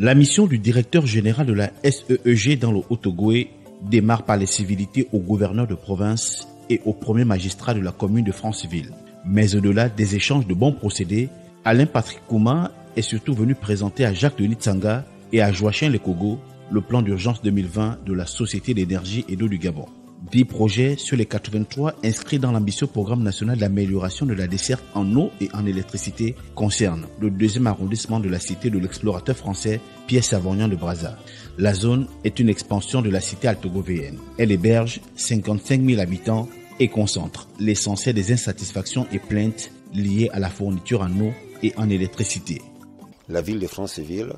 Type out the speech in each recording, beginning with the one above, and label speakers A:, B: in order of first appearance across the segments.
A: La mission du directeur général de la SEEG dans le Haut-Ogooué démarre par les civilités au gouverneur de province et au premier magistrat de la commune de Franceville. Mais au-delà des échanges de bons procédés, Alain Patrick Kouma est surtout venu présenter à Jacques Denis Tsanga et à Joachim Lekogo le plan d'urgence 2020 de la Société d'énergie et d'eau du Gabon. 10 projets sur les 83 inscrits dans l'ambitieux programme national d'amélioration de la desserte en eau et en électricité concernent le 2e arrondissement de la cité de l'explorateur français Pierre Savognan de Brazza. La zone est une expansion de la cité altogovéenne. Elle héberge 55 000 habitants et concentre l'essentiel des insatisfactions et plaintes liées à la fourniture en eau et en électricité.
B: La ville de Franceville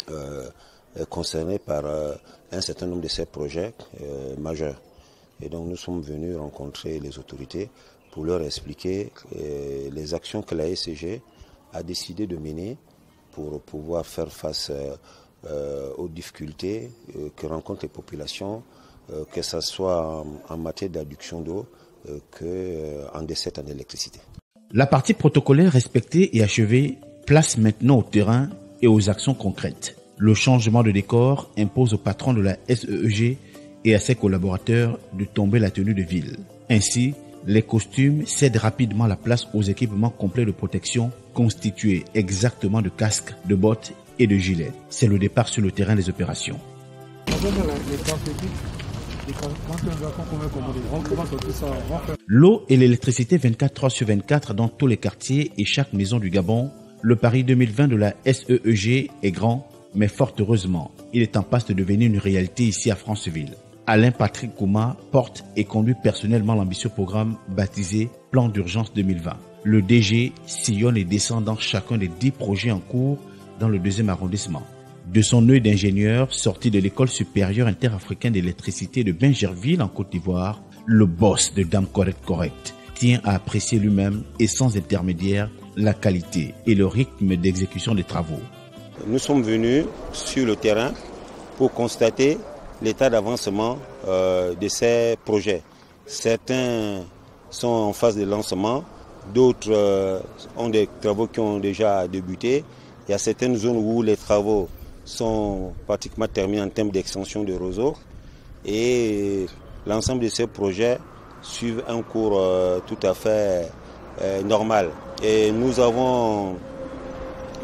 B: est concernée par un certain nombre de ces projets majeurs. Et donc nous sommes venus rencontrer les autorités pour leur expliquer les actions que la SEG a décidé de mener pour pouvoir faire face aux difficultés que rencontrent les populations, que ce soit en matière d'adduction d'eau qu'en desserte en électricité.
A: La partie protocolaire respectée et achevée place maintenant au terrain et aux actions concrètes. Le changement de décor impose au patron de la SEEG et à ses collaborateurs de tomber la tenue de ville. Ainsi, les costumes cèdent rapidement la place aux équipements complets de protection constitués exactement de casques, de bottes et de gilets. C'est le départ sur le terrain des opérations. L'eau et l'électricité 24h/24 dans tous les quartiers et chaque maison du Gabon. Le pari 2020 de la SEEG est grand, mais fort heureusement, il est en passe de devenir une réalité ici à Franceville. Alain Patrick Kouma porte et conduit personnellement l'ambitieux programme baptisé Plan d'urgence 2020. Le DG sillonne et descend dans chacun des 10 projets en cours dans le 2e arrondissement. De son œil d'ingénieur sorti de l'école supérieure interafricaine d'électricité de Bingerville en Côte d'Ivoire, le boss de Dame Correct tient à apprécier lui-même et sans intermédiaire la qualité et le rythme d'exécution des travaux.
B: Nous sommes venus sur le terrain pour constater l'état d'avancement de ces projets. Certains sont en phase de lancement, d'autres ont des travaux qui ont déjà débuté. Il y a certaines zones où les travaux sont pratiquement terminés en termes d'extension de réseau et l'ensemble de ces projets suivent un cours tout à fait normal. Et nous avons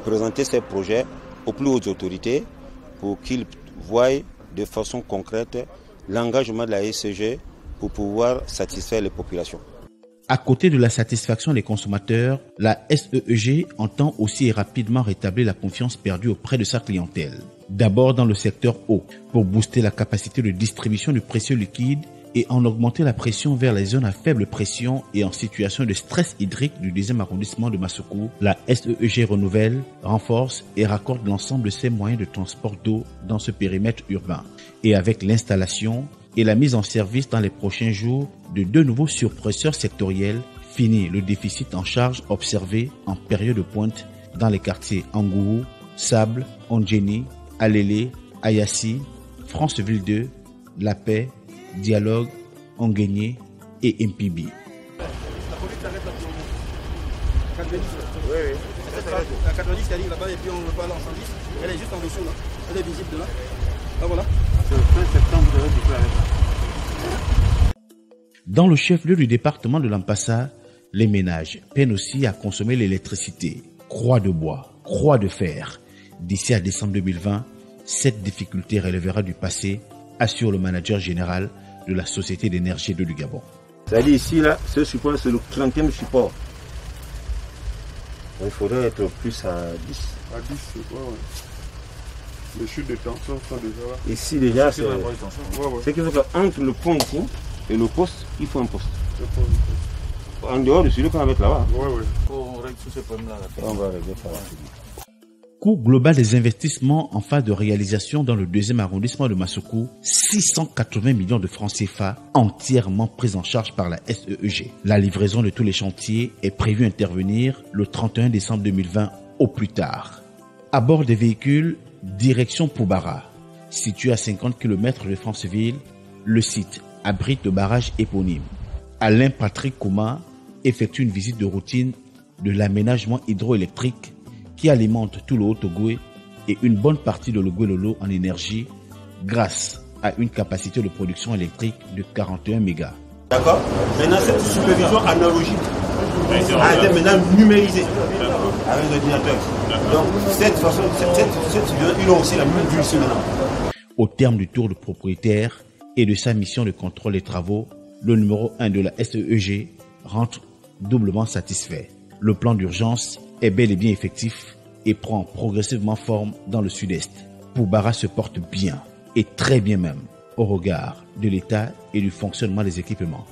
B: présenté ces projets aux plus hautes autorités pour qu'ils voient de façon concrète l'engagement de la SEG pour pouvoir satisfaire les populations.
A: À côté de la satisfaction des consommateurs, la SEEG entend aussi et rapidement rétablir la confiance perdue auprès de sa clientèle. D'abord dans le secteur eau, pour booster la capacité de distribution du précieux liquide et en augmenter la pression vers les zones à faible pression et en situation de stress hydrique du 2e arrondissement de Massoukou, la SEEG renouvelle, renforce et raccorde l'ensemble de ses moyens de transport d'eau dans ce périmètre urbain. Et avec l'installation et la mise en service dans les prochains jours de 2 nouveaux surpresseurs sectoriels, fini le déficit en charge observé en période de pointe dans les quartiers Angourou, Sable, Ondjeni, Alélé, Ayassi, Franceville 2, La Paix, Dialogue, Onguénié et Mpibi.
C: La 90 qui arrive là-bas et puis on va aller en 110. Elle est juste en dessous là. Elle est visible de là. Là voilà.
A: Dans le chef-lieu du département de l'Ampassa, les ménages peinent aussi à consommer l'électricité. Croix de bois, croix de fer. D'ici à décembre 2020, cette difficulté relèvera du passé, assure le manager général de la Société d'énergie et d'eau du Gabon.
D: C'est-à-dire ici, là, ce support, c'est le 30e support. Il faudrait être plus à 10.
E: À 10, c'est quoi, ouais. Les chutes de tension sont déjà là.
D: Ici, déjà, c'est... C'est qu'il faut qu'entre le pont ici et le poste, il faut un poste. En dehors de celui qu'on va mettre là-bas.
E: Ouais, ouais.
C: On règle tous ces problèmes-là.
D: On va régler ça.
A: Coût global des investissements en phase de réalisation dans le 2e arrondissement de Massoukou, 680 millions de francs CFA entièrement pris en charge par la SEEG. La livraison de tous les chantiers est prévue intervenir le 31 décembre 2020 au plus tard. À bord des véhicules, direction Poubara. Situé à 50 km de Franceville, le site abrite le barrage éponyme. Alain Patrick Kouma effectue une visite de routine de l'aménagement hydroélectrique qui alimente tout le Haut-Ogooué et une bonne partie de l'Oguelolo en énergie grâce à une capacité de production électrique de 41 mégas.
B: D'accord. Maintenant, cette supervision analogique a été maintenant numérisée avec l'ordinateur. Donc, cette façon, ils ont aussi la même vue ici maintenant.
A: Au terme du tour de propriétaire et de sa mission de contrôle des travaux, le numéro 1 de la SEEG rentre doublement satisfait. Le plan d'urgence est bel et bien effectif et prend progressivement forme dans le sud-est. Poubara se porte bien, et très bien même, au regard de l'état et du fonctionnement des équipements.